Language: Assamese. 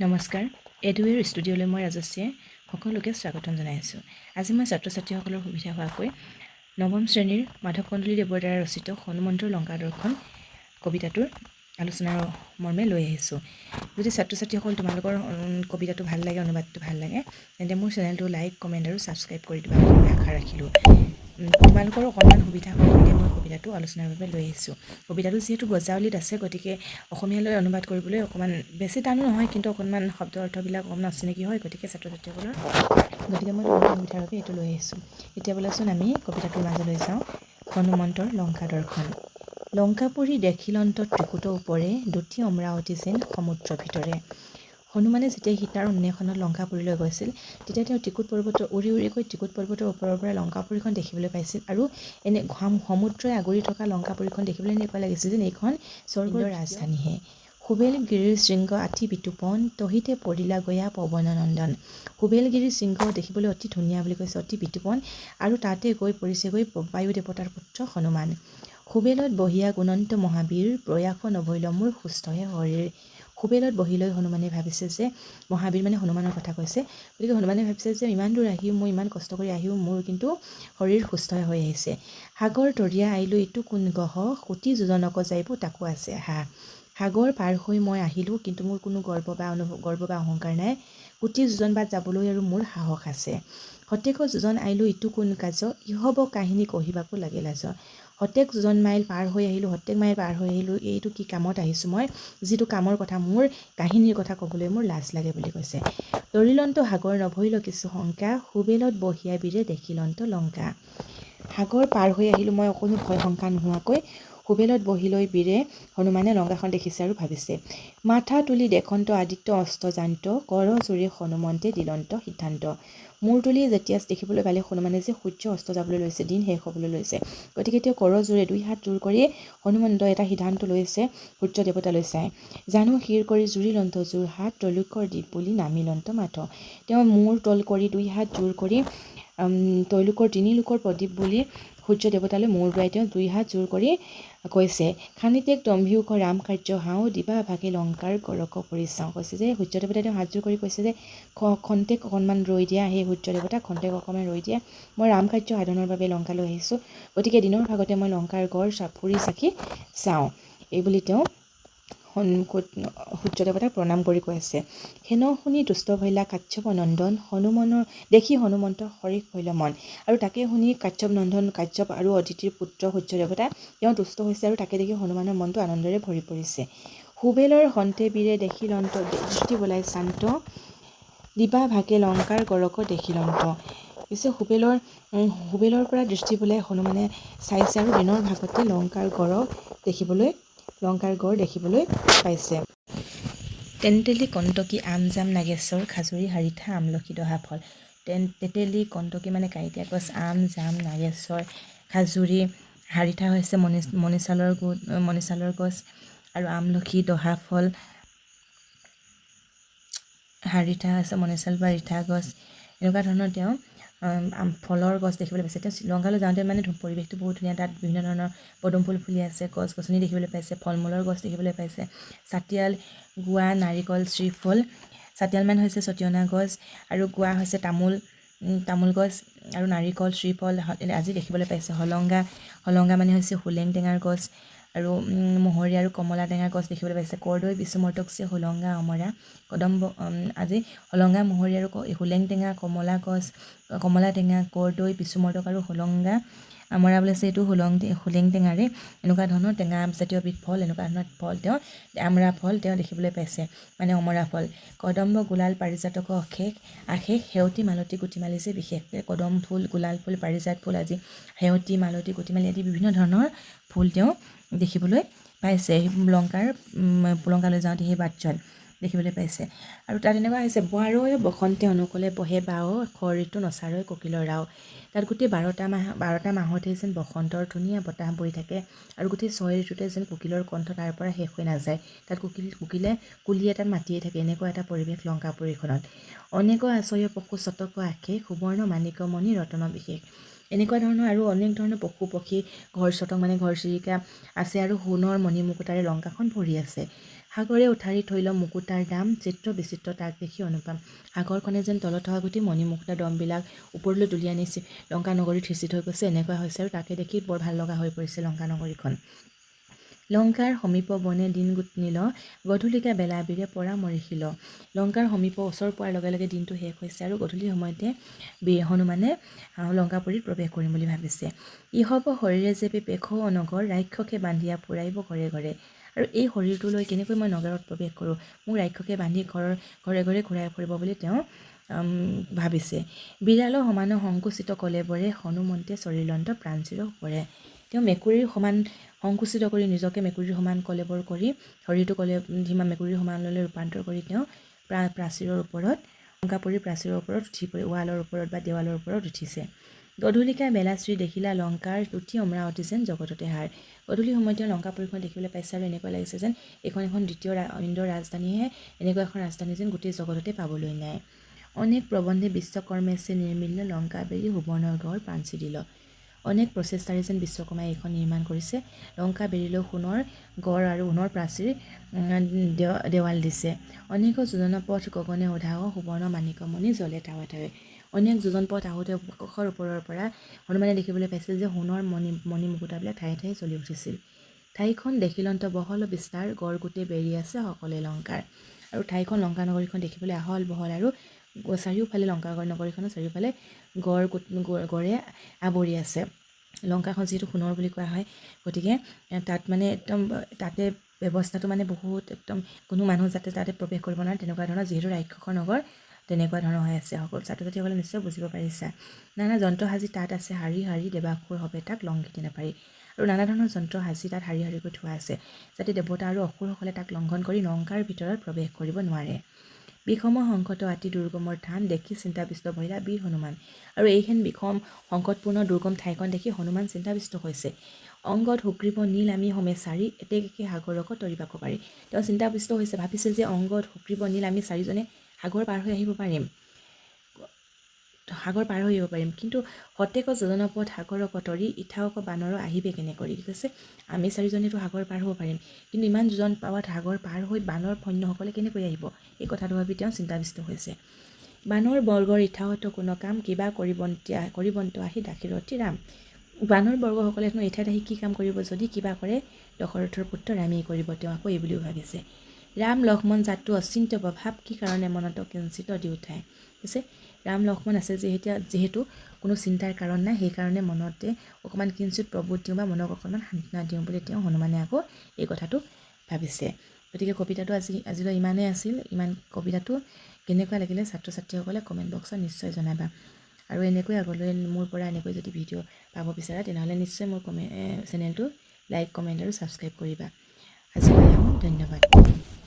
নমস্কাৰ এডুৱেৰ ষ্টুডিঅ'লৈ মই ৰাজশ্ৰীয়ে সকলোকে স্বাগতম জনাইছোঁ। আজি মই ছাত্ৰ ছাত্ৰীসকলৰ সুবিধা হোৱাকৈ নৱম শ্ৰেণীৰ মাধৱ কন্দলীদেৱৰ দ্বাৰা ৰচিত হনুমন্তৰ লংকা দৰ্শন কবিতাটোৰ আলোচনাৰ মৰ্মে লৈ আহিছোঁ। যদি ছাত্ৰ ছাত্ৰীসকল তোমালোকৰ কবিতাটো ভাল লাগে, অনুবাদটো ভাল লাগে, তেন্তে মোৰ চেনেলটো লাইক, কমেণ্ট আৰু ছাবস্ক্ৰাইব কৰি দিবা বুলি মই আশা ৰাখিলোঁ। তোমালোকৰ অকণমান সুবিধা হ'ব বুলি মই কবিতাটো আলোচনাৰ বাবে লৈ আহিছোঁ। কবিতাটো যিহেতু বজাৱলীত আছে, গতিকে অসমীয়ালৈ অনুবাদ কৰিবলৈ অকণমান বেছি টানো নহয়, কিন্তু অকণমান শব্দ অৰ্থবিলাক অকণমান অচিনাকি হয়, গতিকে ছাত্ৰ ছাত্ৰীসকলৰ গতিকে মই তোমালোকৰ সুবিধাৰ বাবে এইটো লৈ আহিছোঁ। এতিয়া বোলাচোন আমি কবিতাটোৰ মাজলৈ যাওঁ। হনুমন্তৰ লংকা দৰ্শন। লংকাপুৰী দেখিলন্ত ত্ৰিকুট ওপৰে, দুটি অমৰাৱতী যেন সমুদ্ৰ ভিতৰে। হনুমানে যেতিয়া সীতাৰ অন্বেষণত লংকাপুৰীলৈ গৈছিল, তেতিয়া তেওঁ ত্ৰিকুট পৰ্বতৰ উৰি গৈ ত্ৰিকুট পৰ্বতৰ ওপৰৰ পৰা লংকাপুৰীখন দেখিবলৈ পাইছিল। আৰু এনে সমুদ্ৰই আগুৰি থকা লংকাপুৰীখন দেখিবলৈ এনেকুৱা লাগিছিল যেন এইখন স্বৰ্গৰ ৰাজধানীহে। সুবেলগিৰিৰ শৃংগ আঠি বিতোপন, তহিতে পৰিলা গয়া পৱন নন্দন। সুবেলগিৰিৰ শৃংগ দেখিবলৈ অতি ধুনীয়া বুলি কৈছে, অতি বিতোপন, আৰু তাতে গৈ পৰিছেগৈ বায়ু দেৱতাৰ পুত্ৰ হনুমান। সুবেলত বহিয়া গুণন্ত মহাবীৰ, প্ৰয়াস নভৈল মোৰ সুস্থহে শৰীৰ। সুবেলত বহি লৈ হনুমানে ভাবিছে যে, মহাবীৰ মানে হনুমানৰ কথা কৈছে, গতিকে হনুমানে ভাবিছে যে ইমান দূৰ আহিও, মই ইমান কষ্ট কৰি আহিও মোৰ কিন্তু শৰীৰ সুস্থ হৈ আহিছে। সাগৰ তৰিয়া আইলো ইটো কোন গহ, কোটি যোজনক যাইব তাকো আছে আহা। সাগৰ পাৰ হৈ মই আহিলোঁ, কিন্তু মোৰ কোনো গৰ্ব বা অহংকাৰ নাই। কোটি যোজন বাট যাবলৈ আৰু মোৰ সাহস আছে। সতেক যোজন আইলো ইটো কোন কাজ, ইহব কাহিনী কহিবাকো লাগে লাজ। সতেক যোজন মাইল পাৰ হৈ আহিলোঁ, এইটো কি কামত আহিছোঁ মই, যিটো কামৰ কথা, মোৰ কাহিনীৰ কথা ক'বলৈ মোৰ লাজ লাগে বুলি কৈছে। তৰিলন্ত সাগৰ নভৈল কিছু শংকা, সুবেলত বহিয়া বীৰে দেখিলন্ত লংকা। সাগৰ পাৰ হৈ আহিলোঁ মই অকণো ভয় শংকা নোহোৱাকৈ, সুবেলত বহি লৈ বীৰে হনুমানে লংকাখন দেখিছে আৰু ভাবিছে। মাথা তুলি দেখন্ত আদিত্য অস্তজান্ত, কৰ জোৰে হনুমন্তে দিলন্ত সিদ্ধান্ত। মূৰ তুলি যেতিয়া দেখিবলৈ পালে হনুমানে যে সূৰ্য অস্ত যাবলৈ লৈছে, দিন শেষ হ'বলৈ লৈছে, গতিকে তেওঁ কৰ জোৰে দুই হাত জোৰ কৰি হনুমন্ত এটা সিদ্ধান্ত লৈছে সূৰ্য দেৱতালৈ চাই। জানো শিৰ কৰি জুৰিলন্ত জোৰ হাত, তৈলোকৰ দ্বীপ বুলি নামিলন্ত মাথ। তেওঁ মূৰ তল কৰি দুই হাত জোৰ কৰি তৈলোকৰ তিনিলোকৰ প্ৰদীপ বুলি সূৰ্য দেৱতালৈ মূৰ দোৱাই তেওঁ দুই হাত জোৰ কৰি কৈছে, খানিতেক তম্ভিউখ ৰাম কাৰ্য হাও, দিবা ভাগে লংকাৰ গৰক পৰিচাওঁ। কৈছে যে সূৰ্য দেৱতাই তেওঁ হাত জোৰ কৰি কৈছে যে খন্তেক অকণমান ৰৈ দিয়া, সেই সূৰ্য দেৱতা খন্তেক অকণমান ৰৈ দিয়া, মই ৰাম কাৰ্য সাধনৰ বাবে লংকালৈ আহিছোঁ, গতিকে দিনৰ ভাগতে মই লংকাৰ গড় ফুৰি চাকি চাওঁ। এইবুলি তেওঁ সূৰ্য দেৱতাক প্ৰণাম কৰি কৈ আছে। হেন শুনি দুষ্ট ভৈলা কাশ্যপ নন্দন, হনুমানৰ দেখি হনুমন্তৰ হৰিষ ভৈল মন। আৰু তাকে শুনি কাশ্যপ আৰু অদিতিৰ পুত্ৰ সূৰ্য দেৱতা তেওঁ তুষ্ট হৈছে, আৰু তাকে দেখি হনুমানৰ মনটো আনন্দৰে ভৰি পৰিছে। সুবেলৰ হন্তে বীৰে দেখিলন্ত দৃষ্টি বলাই শান্ত, দিবা ভাগে লংকাৰ গড়ক দেখিলন্ত। পিছে সুবেলৰ পৰা দৃষ্টি বলাই হনুমানে চাইছে, আৰু দিনৰ ভাগতে লংকাৰ গড় দেখিবলৈ পাইছে। তেন্তেলি কণ্টকি আম জাম নাগেশ্বৰ, খাজুৰী হাৰিঠা আমলখি দহা ফল। তেতেলী কণ্টকি মানে কাঁইটীয়া গছ, আম জাম নাগেশ্বৰ খাজুৰী, হাৰিঠা হৈছে মণিছালৰ গছ, আৰু আমলখি দহা ফল, হাৰিঠা হৈছে মণিছাল বা ৰিঠা গছ, এনেকুৱা ধৰণৰ তেওঁ ফলৰ গছ দেখিবলৈ পাইছে। তেওঁ লংকালৈ যাওঁতে মানে পৰিৱেশটো বহুত ধুনীয়া, তাত বিভিন্ন ধৰণৰ পদুম ফুল ফুলি আছে, গছ গছনি দেখিবলৈ পাইছে, ফল মূলৰ গছ দেখিবলৈ পাইছে, চাটিয়াল, গুৱা, নাৰিকল, শ্ৰীফল। চাটিয়াল মানে হৈছে ছটিয়না গছ, আৰু গুৱা হৈছে তামোল গছ, আৰু নাৰিকল, শ্ৰীফল আজি দেখিবলৈ পাইছে। হলংগা মানে হৈছে হোলেং টেঙাৰ গছ, আৰু মহৰি আৰু কমলা টেঙাৰ গছ দেখিবলৈ পাইছে। কৰদৈ বিচুমৰ্তক চে হোলংগা অমৰা, কদম্ব আজি হলংগা, মহৰি আৰু হোলেং টেঙা, কমলা টেঙা, কৰদৈ বিচুমৰ্তক আৰু হোলংগা আমৰা বুলি আছে, এইটো হোলেং টেঙাৰে এনেকুৱা ধৰণৰ টেঙা জাতীয় বিধ ফল, এনেকুৱা ধৰণৰ ফল তেওঁ আমৰা ফল তেওঁ দেখিবলৈ পাইছে, মানে অমৰা ফল। কদম্ব গুলাল পাৰিজাতক আশেষ, সেউতী মালতী গুটিমালি যে বিশেষকৈ কদম ফুল, গুলাল ফুল, পাৰিজাত ফুল, আজি সেউতী মালতী গুটিমালি আদি বিভিন্ন ধৰণৰ ফুল তেওঁ দেখিবলৈ পাইছে লংকালৈ যাওঁতে সেই বাটছোৱাত দেখিবলৈ পাইছে। আৰু তাত এনেকুৱা হৈছে, বোৱাৰৈ বসন্তে অনুকূলে বহে বাও, খৰ ঋতু নচাৰৈ কোকিলৰ ৰাও। তাত গোটেই 12টা মাহতেই যেন বসন্তৰ ধুনীয়া বতাহ বৈ থাকে, আৰু গোটেই 6 ঋতুতে যেন কোকিলৰ কণ্ঠ তাৰ পৰা শেষ হৈ নাযায়, তাত কোকিলে কুলিয়ে তাত মাতিয়ে থাকে, এনেকুৱা এটা পৰিৱেশ লংকাপুৰীখনত। অনেক আশ্চৰ্য পশু চতক আশেষ, সুবৰ্ণ মাণিক মণি ৰতন বিশেষ। এনেকুৱা ধৰণৰ আৰু অনেক ধৰণৰ পশু পক্ষী, ঘৰচটক মানে ঘৰচিৰিকা আছে, আৰু সোণৰ মণিমুকুতাৰে লংকাখন ভৰি আছে। সাগৰে উঠাৰি থৈ ল মুকুতাৰ দাম চিত্ৰ বিচিত্ৰ তাক দেখি অনুপম সাগৰখনে যেন তলত থকা গোটেই মণিমুকুতা দমবিলাক ওপৰলৈ তুলি আনিছে লংকা নগৰীত সিঁচি থৈ গৈছে এনেকুৱা হৈছে আৰু তাকে দেখি বৰ ভাল লগা হৈ পৰিছে লংকা নগৰীখন লংকাৰ সমীপ বনে দিন গোট নিল গধূলিকা বেলা বিৰে পৰা মৰিখিল লংকাৰ সমীপ ওচৰ পোৱাৰ লগে লগে দিনটো শেষ হৈছে আৰু গধূলি সময়তে হনুমানে লংকাপুৰীত প্ৰৱেশ কৰিম বুলি ভাবিছে ইহব শৰীৰে যেপি পেখৌ অনগৰ ৰাক্ষসে বান্ধিয়া ফুৰাইব ঘৰে ঘৰে আৰু এই শৰীৰটো লৈ কেনেকৈ মই নগৰত প্ৰৱেশ কৰোঁ মোক ৰাক্ষসে বান্ধি ঘৰে ঘৰে ঘূৰাই ফুৰিব বুলি তেওঁ ভাবিছে বিৰাল সমান সংকুচিত কলেবৰে হনুমন্তে চৰিলন্ত প্ৰাণচিৰ পৰে তেওঁ মেকুৰীৰ সমান সংকুচিত কৰি নিজকে মেকুৰীৰ সমান কলেবৰ কৰি শৰীৰটো সীমা মেকুৰীৰ সমানলৈ ৰূপান্তৰ কৰি তেওঁ প্ৰাচীৰৰ ওপৰত লংকাপুৰীৰ প্ৰাচীৰৰ ওপৰত উঠি পৰি ৱালৰ ওপৰত বা দেৱালৰ ওপৰত উঠিছে গধূলিকা বেলা শ্ৰী দেখিলা লংকাৰ উঠি অমৰাৱতী যেন জগততে হাৰ গধূলি সময়ত তেওঁ লংকাপুৰীখন দেখিবলৈ পাইছে আৰু এনেকুৱা লাগিছে যেন এখন দ্বিতীয় ইন্দ্ৰৰ ৰাজধানীহে এনেকুৱা এখন ৰাজধানী যেন গোটেই জগততে পাবলৈ নাই অনেক প্ৰবন্ধে বিশ্বকৰ্মেছে নিৰ্মিল্য লংকা বেৰি সুবৰ্ণৰ গড় পাঞ্চি দিল অনেক প্ৰচেষ্টাৰে যেন বিশ্বকৰ্মাই এইখন নিৰ্মাণ কৰিছে লংকা বেৰিলৈ সোণৰ গড় আৰু সোণৰ প্ৰাচীৰ দেৱাল দিছে অনেক যোজন পথ গগনে ওধাও সুবৰ্ণ মাণিকমণি জ্বলে টাৱে টাৱে অনেক যোজন পথ আহোঁতে আকাশৰ ওপৰৰ পৰা হনুমানে দেখিবলৈ পাইছিল যে সোণৰ মণিমুকুতাবিলাক ঠায়ে ঠায়ে জ্বলি উঠিছিল ঠাইখন দেখিলন্ত বহল বিস্তাৰ গড় গোটেই বেৰি আছে সকলে লংকাৰ আৰু ঠাইখন লংকা নগৰীখন দেখিবলৈ আহল বহল আৰু চাৰিওফালে লংকা নগৰীখনৰ চাৰিওফালে গড়ে আৱৰি আছে লংকাখন যিহেতু সোণৰ বুলি কোৱা হয় গতিকে তাত মানে একদম তাতে ব্যৱস্থাটো মানে বহুত একদম কোনো মানুহ যাতে তাতে প্ৰৱেশ কৰিব নোৱাৰে তেনেকুৱা ধৰণৰ যিহেতু ৰাক্ষসৰ নগৰ তেনেকুৱা ধৰণৰ হৈ আছে সকলো ছাত্ৰ ছাত্ৰীসকলে নিশ্চয় বুজিব পাৰিছা নানা যন্ত্ৰ সাজি তাত আছে শাৰী শাৰী দেৱাসুৰ হবে তাক লংঘিতে নাপাৰি আৰু নানা ধৰণৰ যন্ত্ৰ সাজি তাত শাৰী শাৰীকৈ থোৱা আছে যাতে দেৱতা আৰু অসুৰসকলে তাক লংঘন কৰি লংকাৰ ভিতৰত প্ৰৱেশ কৰিব নোৱাৰে বিষম সংকট আতি দুৰ্গমৰ থান দেখি চিন্তাবিষ্ট ভৈলা বীৰ হনুমান আৰু এইখন বিষম সংকটপূৰ্ণ দুৰ্গম ঠাইখন দেখি হনুমান চিন্তাবিষ্ট হৈছে অংগত সুগ্ৰীৱ নীল আমি সমে চাৰি এতেকে সাগৰক তৰিবাক পাৰি তেওঁ চিন্তাবিষ্ট হৈছে ভাবিছিল যে অংগত সুগ্ৰীৱ নীল আমি চাৰিজনে সাগৰ পাৰ হৈ আহিব পাৰিম কিন্তু সতেক যোজন পথ সাগৰক তৰি ইঠাওক বানৰ আহিবে কেনে কৰি কৈছে আমি চাৰিজনেতো সাগৰ পাৰ হ'ব পাৰিম কিন্তু ইমান যোজন পাৱত সাগৰ পাৰ হৈ বানৰ সৈন্যসকলে কেনেকৈ আহিব এই কথাটো ভাবি তেওঁ চিন্তাবিষ্ট হৈছে বানৰ বৰ্গৰ ইঠাহত কোনো কাম কিবা কৰিবন্ত আহি দাশিৰথী ৰাম বানৰ বৰ্গসকলে এঠাইত আহি কি কাম কৰিব যদি কিবা কৰে দশৰথৰ পুত্ৰ ৰামেই কৰিব তেওঁ আকৌ এই বুলিও ভাবিছে ৰাম লক্ষ্মণ জাতটো অচিন্ত্য প্ৰভাৱ কি কাৰণে মনত কিঞ্চিত দি উঠায় কৈছে ৰাম লক্ষ্মণ আছে যিহেতু কোনো চিন্তাৰ কাৰণ নাই সেইকাৰণে মনতে অকণমান কিঞ্চিত প্ৰবোধ দিওঁ বা মনক অকণমান সান্ত্বনা দিওঁ বুলি তেওঁ হনুমানে আকৌ এই কথাটো ভাবিছে গতিকে কবিতাটো আজিলৈ ইমানেই আছিল ইমান কবিতাটো কেনেকুৱা লাগিলে ছাত্ৰ ছাত্ৰীসকলে কমেণ্ট বক্সত নিশ্চয় জনাবা আৰু এনেকৈ আগলৈ মোৰ পৰা এনেকৈ যদি ভিডিঅ' পাব বিচাৰা তেনেহ'লে নিশ্চয় মোৰ চেনেলটো লাইক কমেণ্ট আৰু ছাবস্ক্ৰাইব কৰিবা আজিলৈ ধন্যবাদ